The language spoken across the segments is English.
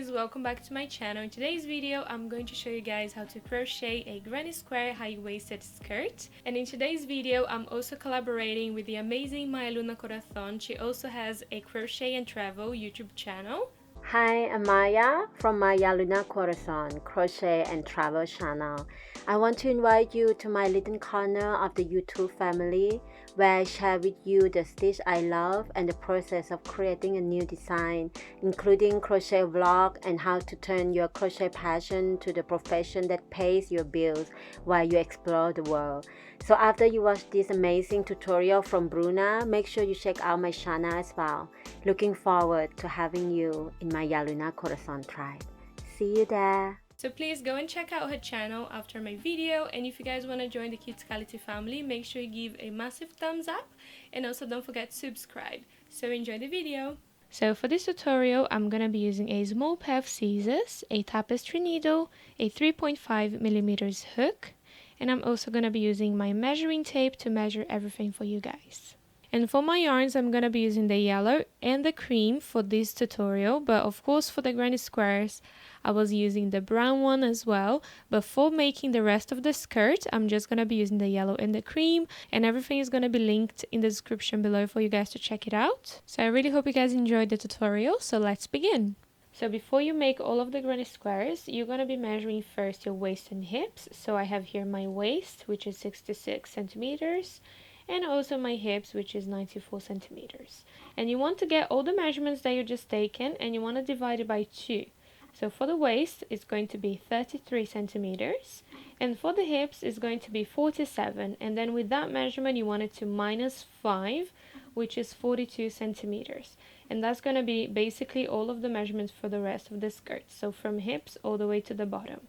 guys, welcome back to my channel. In today's video I'm going to show you guys how to crochet a granny square high-waisted skirt. And in today's video I'm also collaborating with the amazing Maya Luna Corazon. She also has a crochet and travel YouTube channel. Hi, I'm Maya from Maya Luna Corazon Crochet and Travel channel. I want to invite you to my little corner of the YouTube family where I share with you the stitch I love and the process of creating a new design, including crochet vlog and how to turn your crochet passion to the profession that pays your bills while you explore the world. So after you watch this amazing tutorial from Bruna, make sure you check out my channel as well. Looking forward to having you in my Maya Luna Corazon tribe. See you there. So please go and check out her channel after my video, and if you guys want to join the Cutiecality family, make sure you give a massive thumbs up and also don't forget to subscribe. So enjoy the video. So for this tutorial I'm going to be using a small pair of scissors, a tapestry needle, a 3.5mm hook, and I'm also going to be using my measuring tape to measure everything for you guys. And for my yarns, I'm going to be using the yellow and the cream for this tutorial, but of course for the granny squares I was using the brown one as well. But for making the rest of the skirt, I'm just going to be using the yellow and the cream, and everything is going to be linked in the description below for you guys to check it out. So I really hope you guys enjoyed the tutorial, so let's begin. So before you make all of the granny squares, you're going to be measuring first your waist and hips. So I have here my waist, which is 66 centimeters. And also my hips, which is 94 centimeters. And you want to get all the measurements that you just taken and you want to divide it by 2. So for the waist it's going to be 33 centimeters, and for the hips it's going to be 47, and then with that measurement you want it to minus 5, which is 42 centimeters. And that's going to be basically all of the measurements for the rest of the skirt, so from hips all the way to the bottom.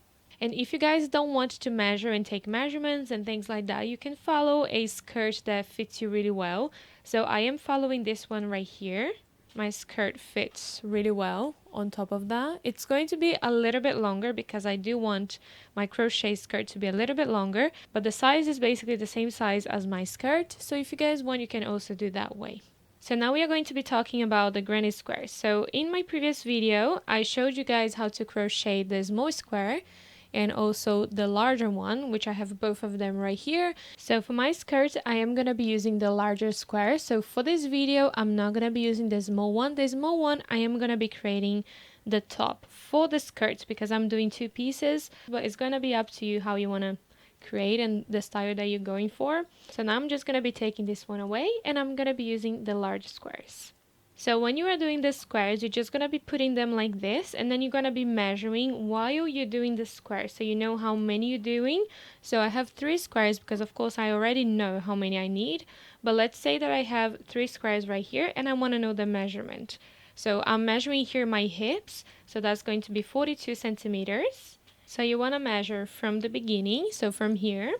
And if you guys don't want to measure and take measurements and things like that, you can follow a skirt that fits you really well. So I am following this one right here. My skirt fits really well on top of that. It's going to be a little bit longer because I do want my crochet skirt to be a little bit longer, but the size is basically the same size as my skirt. So if you guys want, you can also do that way. So now we are going to be talking about the granny square. So in my previous video, I showed you guys how to crochet the small square and also the larger one, which I have both of them right here. So for my skirt I am gonna be using the larger square. So for this video I'm not gonna be using the small one. The small one I am gonna be creating the top for the skirt because I'm doing 2 pieces, but it's gonna be up to you how you want to create and the style that you're going for. So now I'm just gonna be taking this one away and I'm gonna be using the large squares. So when you are doing the squares, you're just going to be putting them like this, and then you're going to be measuring while you're doing the squares, so you know how many you're doing. So I have 3 squares because of course I already know how many I need, but let's say that I have 3 squares right here and I want to know the measurement. So I'm measuring here my hips, so that's going to be 42 centimeters. So you want to measure from the beginning, so from here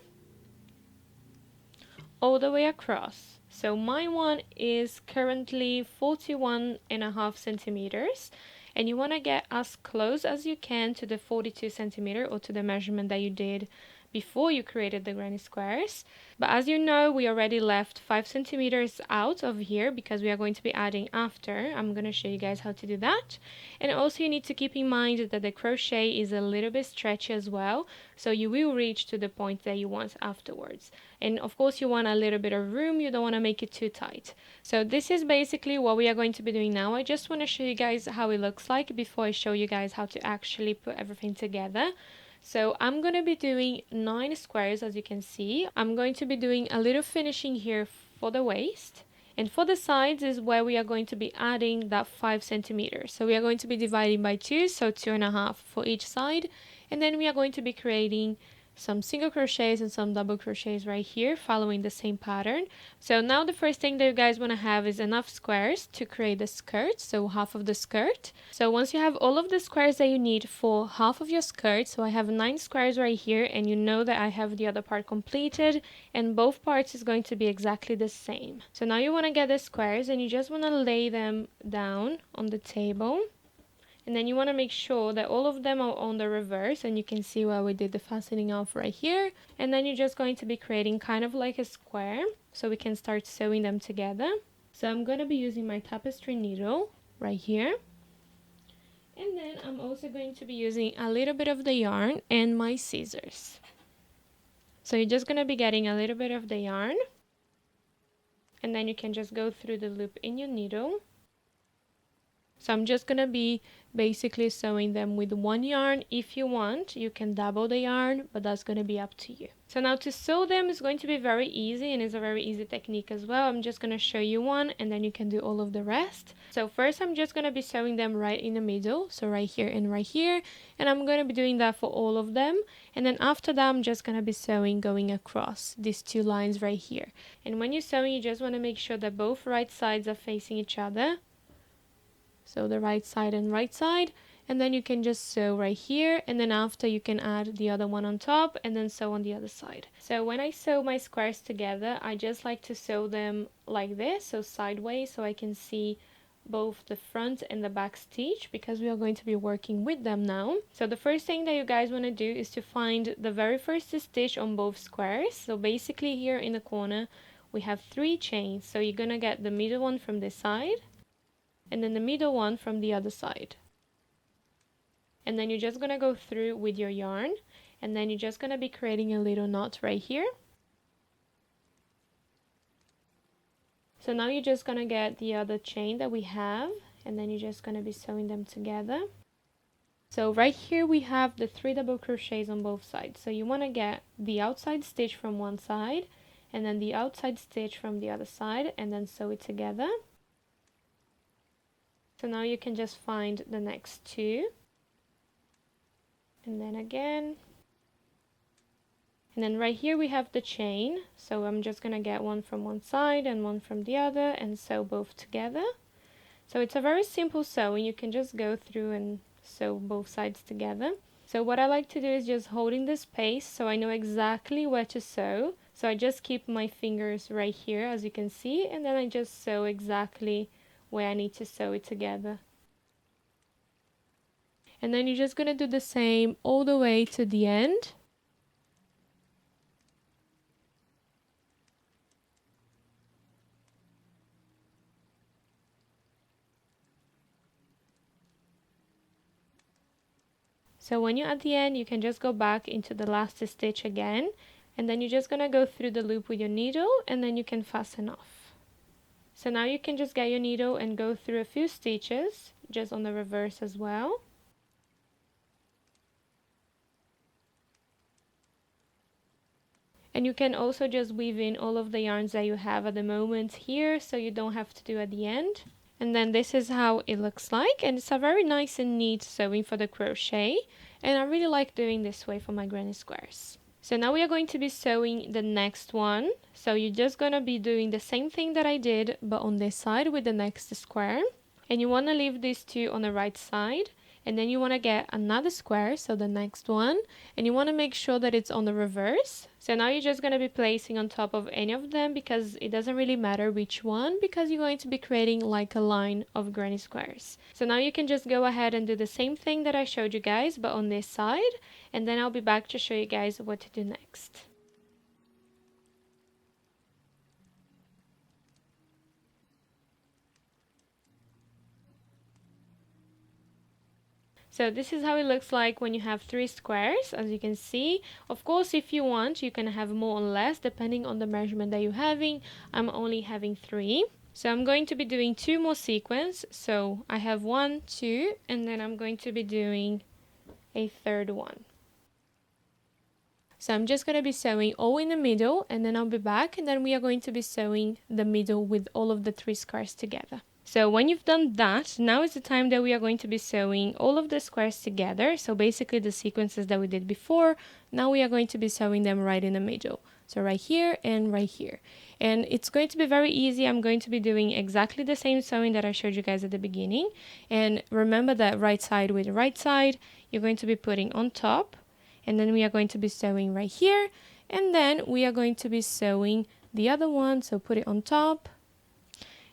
all the way across. So my one is currently 41.5 centimeters, and you want to get as close as you can to the 42 centimeter or to the measurement that you did before you created the granny squares. But as you know, we already left 5 centimeters out of here because we are going to be adding after. I'm going to show you guys how to do that. And also you need to keep in mind that the crochet is a little bit stretchy as well, so you will reach to the point that you want afterwards. And of course you want a little bit of room, you don't want to make it too tight. So this is basically what we are going to be doing now. I just want to show you guys how it looks like before I show you guys how to actually put everything together. So I'm going to be doing 9 squares, as you can see. I'm going to be doing a little finishing here for the waist. And for the sides is where we are going to be adding that 5 centimeters. So we are going to be dividing by 2, so 2.5 for each side. And then we are going to be creating some single crochets and some double crochets right here, following the same pattern. So now the first thing that you guys want to have is enough squares to create the skirt, so half of the skirt. So once you have all of the squares that you need for half of your skirt, so I have 9 squares right here, and you know that I have the other part completed, and both parts is going to be exactly the same. So now you want to get the squares and you just want to lay them down on the table. And then you want to make sure that all of them are on the reverse, and you can see where we did the fastening off right here. And then you're just going to be creating kind of like a square so we can start sewing them together. So I'm going to be using my tapestry needle right here. And then I'm also going to be using a little bit of the yarn and my scissors. So you're just going to be getting a little bit of the yarn, and then you can just go through the loop in your needle. So I'm just going to be basically sewing them with one yarn. If you want, you can double the yarn, but that's going to be up to you. So now to sew them is going to be very easy, and it's a very easy technique as well. I'm just going to show you one, and then you can do all of the rest. So first I'm just going to be sewing them right in the middle, so right here and right here, and I'm going to be doing that for all of them. And then after that I'm just going to be sewing going across these two lines right here. And when you're sewing, you just want to make sure that both right sides are facing each other. So the right side and right side, and then you can just sew right here, and then after you can add the other one on top and then sew on the other side. So when I sew my squares together, I just like to sew them like this, so sideways, so I can see both the front and the back stitch, because we are going to be working with them now. So the first thing that you guys want to do is to find the very first stitch on both squares. So basically here in the corner we have 3 chains, so you're gonna get the middle one from this side, and then the middle one from the other side. And then you're just gonna go through with your yarn, and then you're just gonna be creating a little knot right here. So now you're just gonna get the other chain that we have, and then you're just gonna be sewing them together. So right here we have the 3 double crochets on both sides. So you want to get the outside stitch from one side, and then the outside stitch from the other side, and then sew it together. So now you can just find the next 2, and then again, and then right here we have the chain, so I'm just gonna get one from one side and one from the other and sew both together. So it's a very simple sewing, you can just go through and sew both sides together. So what I like to do is just holding the space so I know exactly where to sew. So I just keep my fingers right here, as you can see, and then I just sew exactly where I need to sew it together. And then you're just gonna do the same all the way to the end. So when you're at the end, you can just go back into the last stitch again, and then you're just gonna go through the loop with your needle, and then you can fasten off. So now you can just get your needle and go through a few stitches, just on the reverse as well. And you can also just weave in all of the yarns that you have at the moment here, so you don't have to do at the end. And then this is how it looks like, and it's a very nice and neat sewing for the crochet, and I really like doing this way for my granny squares. So now we are going to be sewing the next one. So you're just gonna be doing the same thing that I did, but on this side with the next square, and you want to leave these 2 on the right side, and then you want to get another square, so the next one, and you want to make sure that it's on the reverse. So now you're just going to be placing on top of any of them, because it doesn't really matter which one, because you're going to be creating like a line of granny squares. So now you can just go ahead and do the same thing that I showed you guys, but on this side, and then I'll be back to show you guys what to do next. So this is how it looks like when you have 3 squares, as you can see. Of course, if you want, you can have more or less depending on the measurement that you're having. I'm only having 3. So I'm going to be doing 2 more sequins. So I have 1, 2, and then I'm going to be doing a third one. So I'm just going to be sewing all in the middle, and then I'll be back, and then we are going to be sewing the middle with all of the 3 squares together. So when you've done that, now is the time that we are going to be sewing all of the squares together. So basically the sequences that we did before, now we are going to be sewing them right in the middle. So right here and right here. And it's going to be very easy. I'm going to be doing exactly the same sewing that I showed you guys at the beginning. And remember that right side with right side, you're going to be putting on top. And then we are going to be sewing right here. And then we are going to be sewing the other one. So put it on top.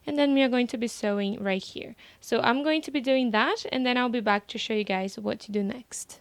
And then we are going to be sewing right here. So I'm going to be doing that, and then I'll be back to show you guys what to do next.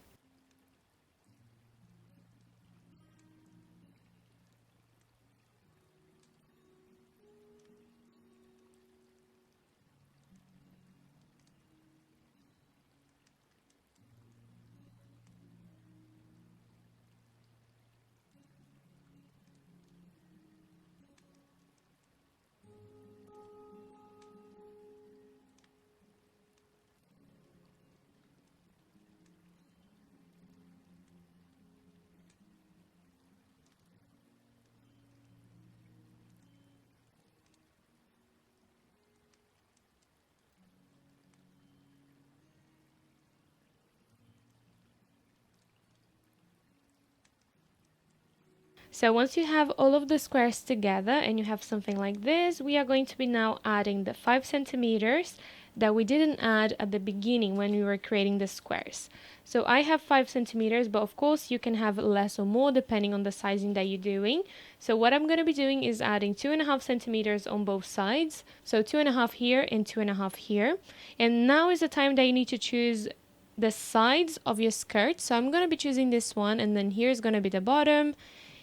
So once you have all of the squares together and you have something like this, we are going to be now adding the 5 centimeters that we didn't add at the beginning when we were creating the squares. So I have 5 centimeters, but of course you can have less or more depending on the sizing that you're doing. So what I'm going to be doing is adding 2.5 centimeters on both sides. So 2.5 here and 2.5 here. And now is the time that you need to choose the sides of your skirt. So I'm going to be choosing this one, and then here's going to be the bottom,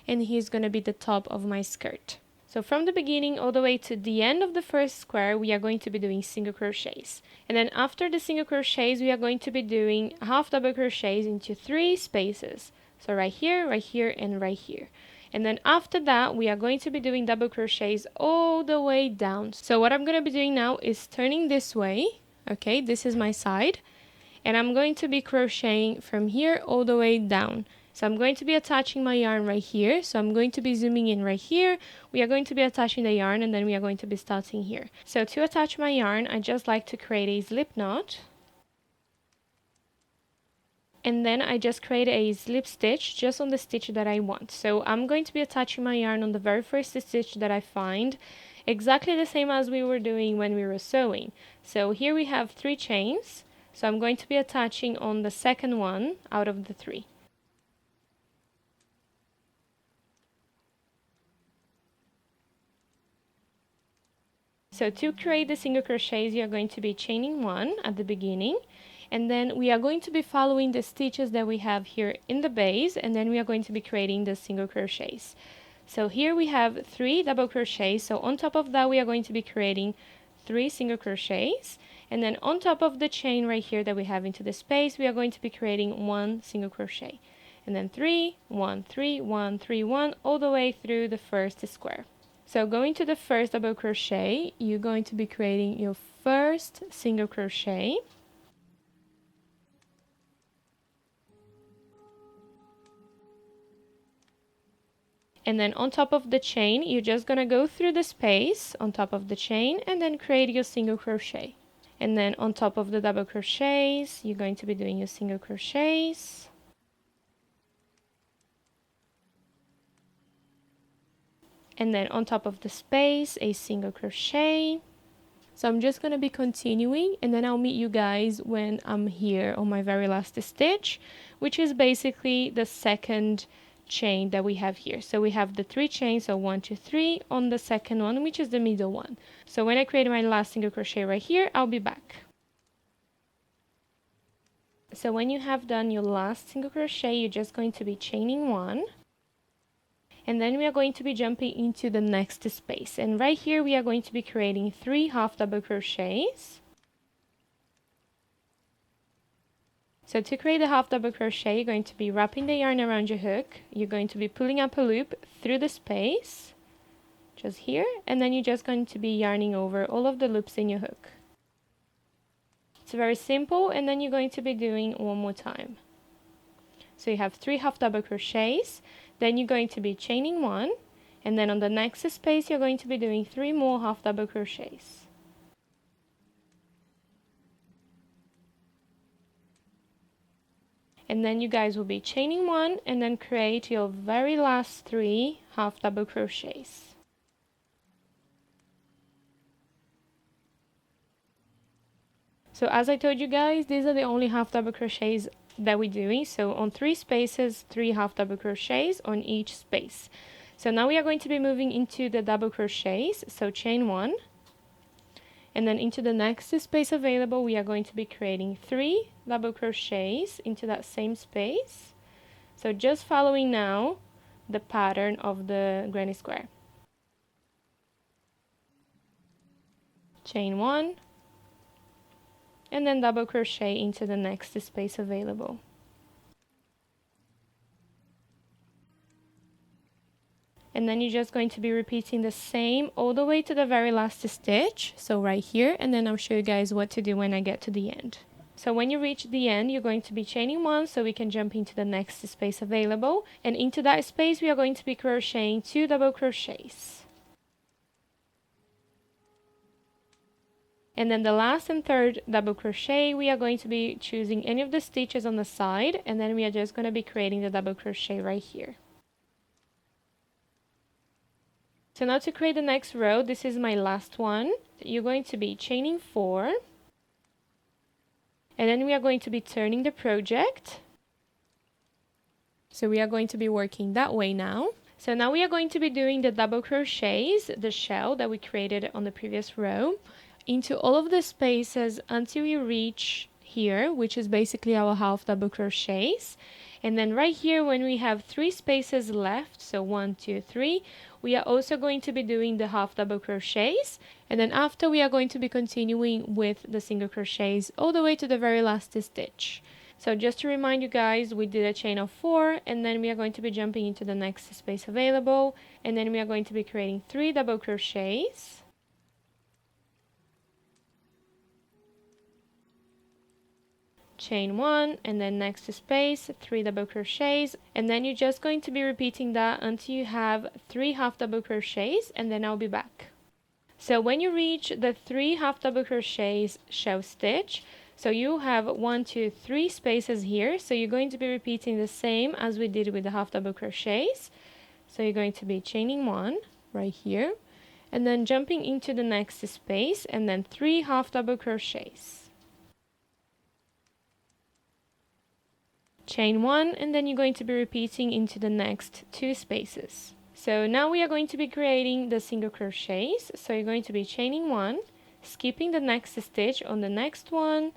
and here's going to be the top of my skirt. So from the beginning all the way to the end of the first square, we are going to be doing single crochets. And then after the single crochets, we are going to be doing half double crochets into 3 spaces. So right here, and right here. And then after that, we are going to be doing double crochets all the way down. So what I'm going to be doing now is turning this way. Okay, this is my side. And I'm going to be crocheting from here all the way down. So I'm going to be attaching my yarn right here. So I'm going to be zooming in right here. We are going to be attaching the yarn, and then we are going to be starting here. So to attach my yarn, I just like to create a slip knot. And then I just create a slip stitch just on the stitch that I want. So I'm going to be attaching my yarn on the very first stitch that I find, exactly the same as we were doing when we were sewing. So here we have 3 chains. So I'm going to be attaching on the second one out of the 3. So to create the single crochets, you are going to be chaining 1 at the beginning, and then we are going to be following the stitches that we have here in the base, and then we are going to be creating the single crochets. So here we have 3 double crochets, so on top of that we are going to be creating 3 single crochets, and then on top of the chain right here that we have into the space, we are going to be creating 1 single crochet, and then 3, 1, 3, 1, 3, 1, all the way through the first square. So going to the first double crochet, you're going to be creating your first single crochet. And then on top of the chain, you're just going to go through the space on top of the chain and then create your single crochet. And then on top of the double crochets, you're going to be doing your single crochets. And then on top of the space, a single crochet. So I'm just going to be continuing, and then I'll meet you guys when I'm here on my very last stitch, which is basically the second chain that we have here. So we have the 3 chains, so 1, 2, 3 on the second one, which is the middle one. So when I create my last single crochet right here, I'll be back. So when you have done your last single crochet, you're just going to be chaining 1. And then we are going to be jumping into the next space, and right here we are going to be creating 3 half double crochets. So to create the half double crochet, you're going to be wrapping the yarn around your hook, you're going to be pulling up a loop through the space, just here, and then you're just going to be yarning over all of the loops in your hook. It's very simple, and then you're going to be doing one more time. So you have 3 half double crochets, then you're going to be chaining 1, and then on the next space you're going to be doing 3 more half double crochets. And then you guys will be chaining 1 and then create your very last 3 half double crochets. So as I told you guys, these are the only half double crochets that we're doing. So on 3 spaces, 3 half double crochets on each space. So now we are going to be moving into the double crochets. So chain 1, and then into the next space available we are going to be creating 3 double crochets into that same space. So just following now the pattern of the granny square. Chain 1, and then double crochet into the next space available. And then you're just going to be repeating the same all the way to the very last stitch, so right here, and then I'll show you guys what to do when I get to the end. So when you reach the end, you're going to be chaining 1 so we can jump into the next space available, and into that space we are going to be crocheting 2 double crochets. And then the last and third double crochet, we are going to be choosing any of the stitches on the side, and then we are just going to be creating the double crochet right here. So now to create the next row, this is my last one. You're going to be chaining 4. And then we are going to be turning the project. So we are going to be working that way now. So now we are going to be doing the double crochets, the shell that we created on the previous row, into all of the spaces until we reach here, which is basically our half double crochets. And then right here, when we have 3 spaces left, so 1, 2, 3, we are also going to be doing the half double crochets. And then after, we are going to be continuing with the single crochets all the way to the very last stitch. So just to remind you guys, we did a chain of 4, and then we are going to be jumping into the next space available, and then we are going to be creating 3 double crochets. Chain 1, and then next space, 3 double crochets, and then you're just going to be repeating that until you have 3 half double crochets, and then I'll be back. So when you reach the 3 half double crochets shell stitch, so you have 1, 2, 3 spaces here, so you're going to be repeating the same as we did with the half double crochets. So you're going to be chaining 1 right here, and then jumping into the next space, and then 3 half double crochets. Chain 1, and then you're going to be repeating into the next 2 spaces. So now we are going to be creating the single crochets. So you're going to be chaining 1, skipping the next stitch on the next one,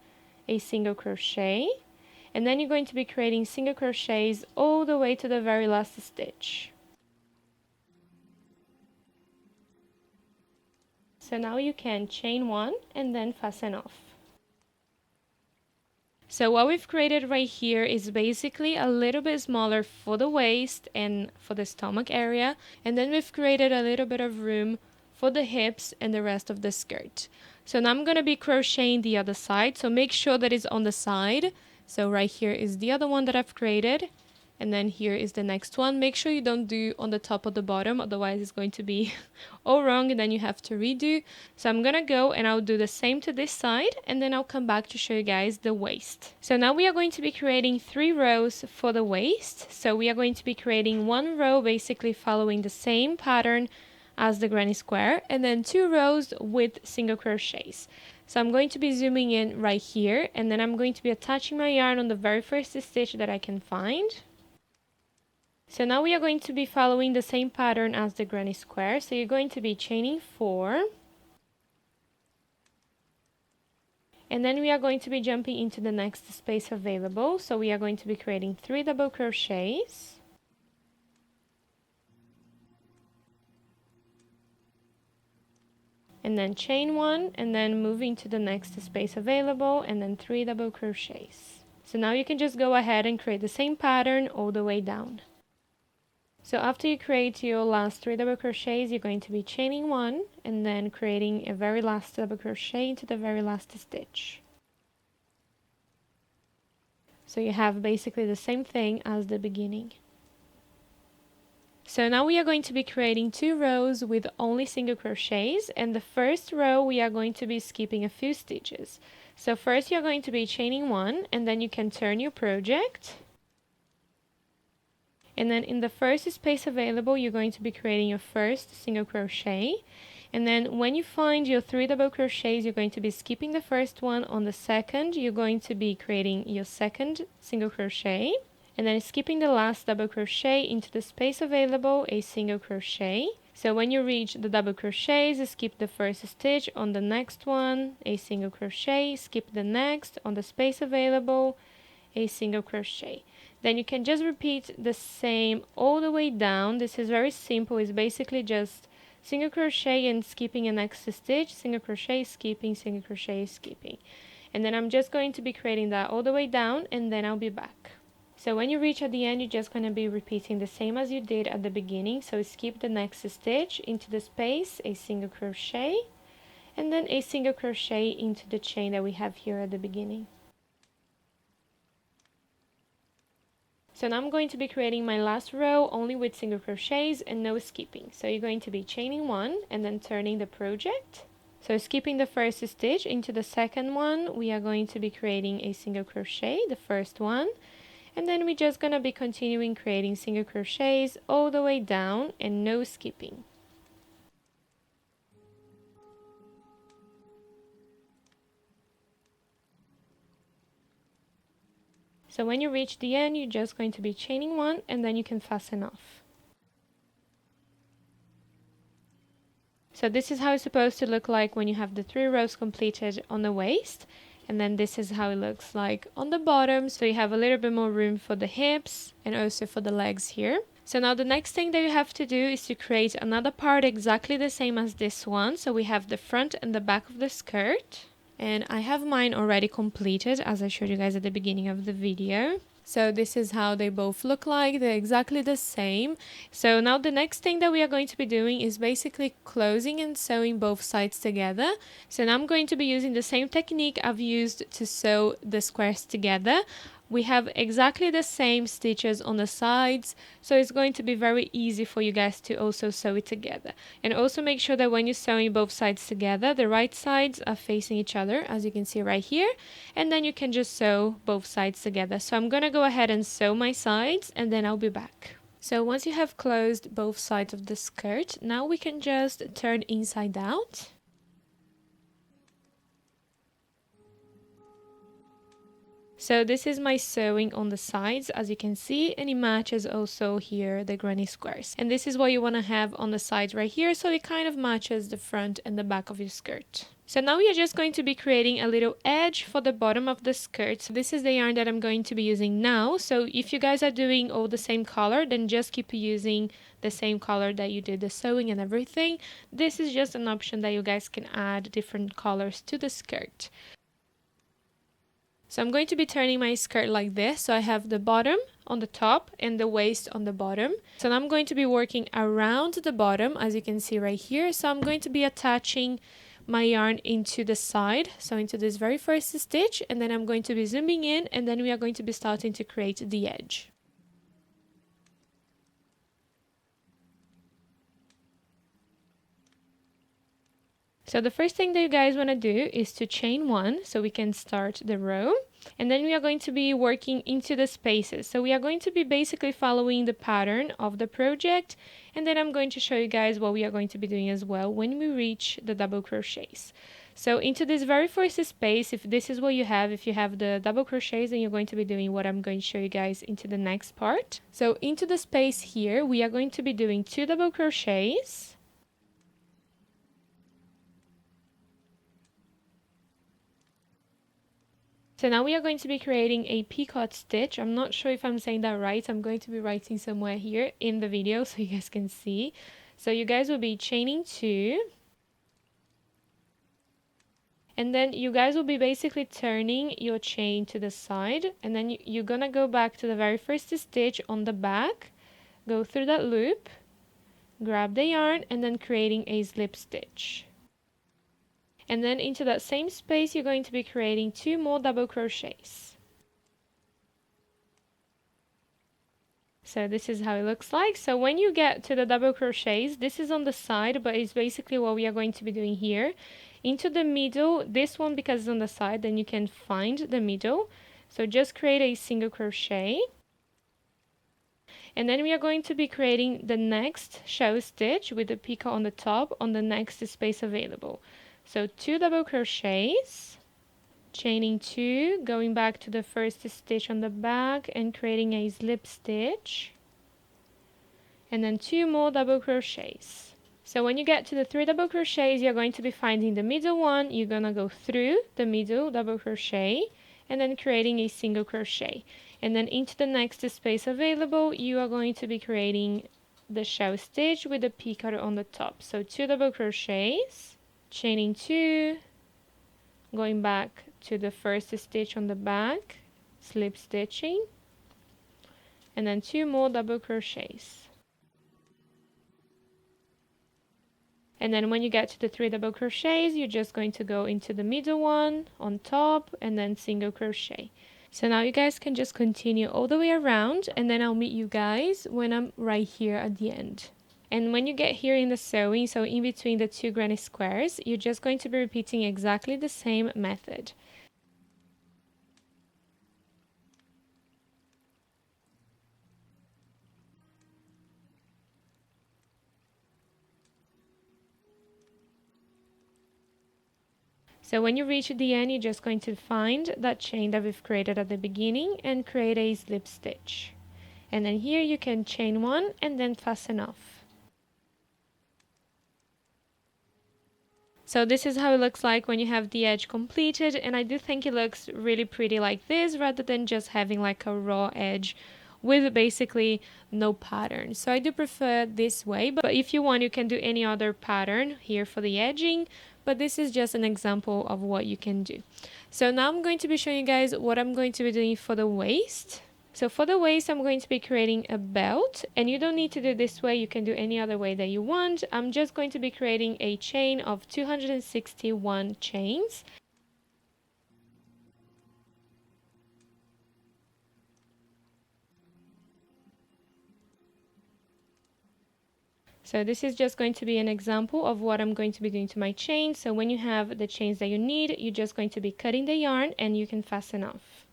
a single crochet, and then you're going to be creating single crochets all the way to the very last stitch. So now you can chain 1 and then fasten off. So what we've created right here is basically a little bit smaller for the waist and for the stomach area, and then we've created a little bit of room for the hips and the rest of the skirt. So now I'm going to be crocheting the other side, so make sure that it's on the side. So right here is the other one that I've created, and then here is the next one. Make sure you don't do on the top or the bottom, otherwise it's going to be all wrong and then you have to redo. So I'm gonna go and I'll do the same to this side, and then I'll come back to show you guys the waist. So now we are going to be creating 3 rows for the waist. So we are going to be creating 1 row basically following the same pattern as the granny square, and then 2 rows with single crochets. So I'm going to be zooming in right here, and then I'm going to be attaching my yarn on the very first stitch that I can find. So now we are going to be following the same pattern as the granny square. So you're going to be chaining 4. And then we are going to be jumping into the next space available. So we are going to be creating 3 double crochets. And then chain 1, and then moving to the next space available, and then 3 double crochets. So now you can just go ahead and create the same pattern all the way down. So after you create your last 3 double crochets, you're going to be chaining 1 and then creating a very last double crochet into the very last stitch. So you have basically the same thing as the beginning. So now we are going to be creating 2 rows with only single crochets, and the first row we are going to be skipping a few stitches. So first you're going to be chaining 1, and then you can turn your project. And then in the first space available, you're going to be creating your first single crochet. And then when you find your 3 double crochets, you're going to be skipping the first one. On the second, you're going to be creating your second single crochet. And then skipping the last double crochet into the space available, a single crochet. So when you reach the double crochets, skip the first stitch. On the next one, a single crochet. Skip the next. On the space available, a single crochet. Then you can just repeat the same all the way down. This is very simple. It's basically just single crochet and skipping a next stitch, single crochet, skipping, single crochet, skipping. And then I'm just going to be creating that all the way down, and then I'll be back. So when you reach at the end, you're just going to be repeating the same as you did at the beginning. So skip the next stitch into the space, a single crochet, and then a single crochet into the chain that we have here at the beginning. So now I'm going to be creating my last row only with single crochets and no skipping. So you're going to be chaining 1 and then turning the project. So skipping the first stitch into the second one, we are going to be creating a single crochet, the first one. And then we're just going to be continuing creating single crochets all the way down and no skipping. So when you reach the end, you're just going to be chaining one and then you can fasten off. So this is how it's supposed to look like when you have the 3 rows completed on the waist. And then this is how it looks like on the bottom. So you have a little bit more room for the hips and also for the legs here. So now the next thing that you have to do is to create another part exactly the same as this one. So we have the front and the back of the skirt. And I have mine already completed as I showed you guys at the beginning of the video. So this is how they both look like. They're exactly the same. So now the next thing that we are going to be doing is basically closing and sewing both sides together. So now I'm going to be using the same technique I've used to sew the squares together. We have exactly the same stitches on the sides, so it's going to be very easy for you guys to also sew it together. And also make sure that when you're sewing both sides together, the right sides are facing each other, as you can see right here, and then you can just sew both sides together. So I'm gonna go ahead and sew my sides and then I'll be back. So once you have closed both sides of the skirt, now we can just turn inside out. So this is my sewing on the sides, as you can see, and it matches also here the granny squares. And this is what you want to have on the sides right here, so it kind of matches the front and the back of your skirt. So now we are just going to be creating a little edge for the bottom of the skirt. So this is the yarn that I'm going to be using now. So if you guys are doing all the same color, then just keep using the same color that you did the sewing and everything. This is just an option that you guys can add different colors to the skirt. So I'm going to be turning my skirt like this. So I have the bottom on the top and the waist on the bottom. So now I'm going to be working around the bottom, as you can see right here. So I'm going to be attaching my yarn into the side, so into this very first stitch, and then I'm going to be zooming in, and then we are going to be starting to create the edge. So the first thing that you guys want to do is to chain one so we can start the row, and then we are going to be working into the spaces. So we are going to be basically following the pattern of the project, and then I'm going to show you guys what we are going to be doing as well when we reach the double crochets. So into this very first space, if this is what you have, if you have the double crochets, then you're going to be doing what I'm going to show you guys into the next part. So into the space here, we are going to be doing 2 double crochets. So now we are going to be creating a picot stitch. I'm not sure if I'm saying that right. I'm going to be writing somewhere here in the video so you guys can see. So you guys will be chaining 2. And then you guys will be basically turning your chain to the side. And then you're gonna go back to the very first stitch on the back. Go through that loop. Grab the yarn and then creating a slip stitch. And then into that same space, you're going to be creating 2 more double crochets. So this is how it looks like. So when you get to the double crochets, this is on the side, but it's basically what we are going to be doing here. Into the middle, this one because it's on the side, then you can find the middle. So just create a single crochet. And then we are going to be creating the next shell stitch with the picot on the top on the next space available. So 2 double crochets, chaining 2, going back to the first stitch on the back and creating a slip stitch, and then 2 more double crochets. So when you get to the 3 double crochets, you're going to be finding the middle one. You're gonna go through the middle double crochet and then creating a single crochet, and then into the next space available, you are going to be creating the shell stitch with the picot on the top. So 2 double crochets, chaining 2, going back to the first stitch on the back, slip stitching, and then 2 more double crochets. And then when you get to the 3 double crochets, you're just going to go into the middle one on top and then single crochet. So now you guys can just continue all the way around, and then I'll meet you guys when I'm right here at the end. And when you get here in the sewing, so in between the 2 granny squares, you're just going to be repeating exactly the same method. So when you reach the end, you're just going to find that chain that we've created at the beginning and create a slip stitch. And then here you can chain one and then fasten off. So this is how it looks like when you have the edge completed, and I do think it looks really pretty like this rather than just having like a raw edge with basically no pattern. So I do prefer this way, but if you want you can do any other pattern here for the edging, but this is just an example of what you can do. So now I'm going to be showing you guys what I'm going to be doing for the waist. So for the waist, I'm going to be creating a belt, and you don't need to do this way, you can do any other way that you want. I'm just going to be creating a chain of 261 chains. So this is just going to be an example of what I'm going to be doing to my chain. So when you have the chains that you need, you're just going to be cutting the yarn and you can fasten off.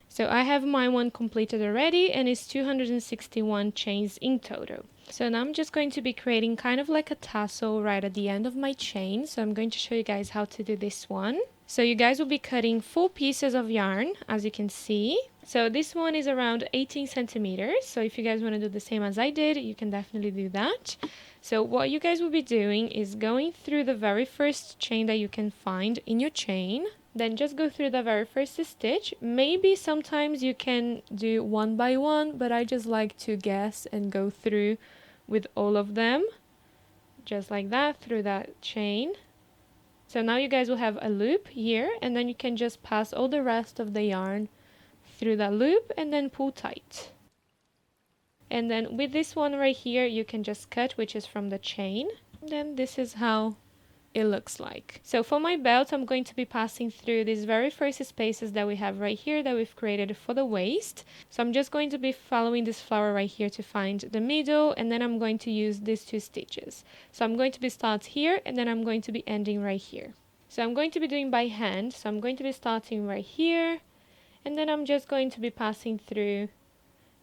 So I have my one completed already, and it's 261 chains in total. So now I'm just going to be creating kind of like a tassel right at the end of my chain. So I'm going to show you guys how to do this one. So you guys will be cutting 4 pieces of yarn, as you can see. So this one is around 18 centimeters. So if you guys want to do the same as I did, you can definitely do that. So what you guys will be doing is going through the very first chain that you can find in your chain. Then just go through the very first stitch. Maybe sometimes you can do one by one, but I just like to guess and go through with all of them. Just like that, through that chain. So now you guys will have a loop here, and then you can just pass all the rest of the yarn through that loop and then pull tight. And then with this one right here, you can just cut, which is from the chain. And then this is how it looks like. So for my belt, I'm going to be passing through these very first spaces that we have right here that we've created for the waist. So I'm just going to be following this flower right here to find the middle, and then I'm going to use these 2 stitches. So I'm going to be start here, and then I'm going to be ending right here. So I'm going to be doing by hand. So I'm going to be starting right here, and then I'm just going to be passing through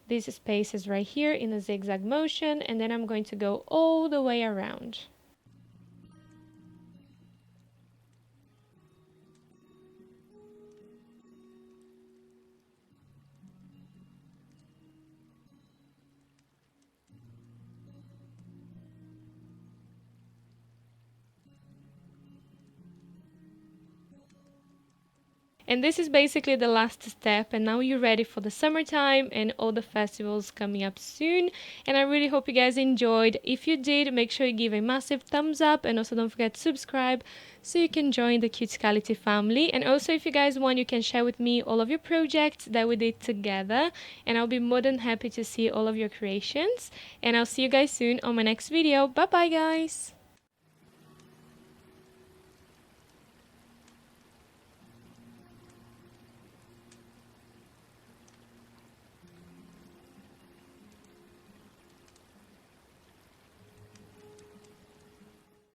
these spaces right here in a zigzag motion, and then I'm going to go all the way around. And this is basically the last step, and now you're ready for the summertime and all the festivals coming up soon. And I really hope you guys enjoyed. If you did, make sure you give a massive thumbs up, and also don't forget to subscribe so you can join the Cutiecality family. And also, if you guys want, you can share with me all of your projects that we did together, and I'll be more than happy to see all of your creations. And I'll see you guys soon on my next video. Bye bye guys!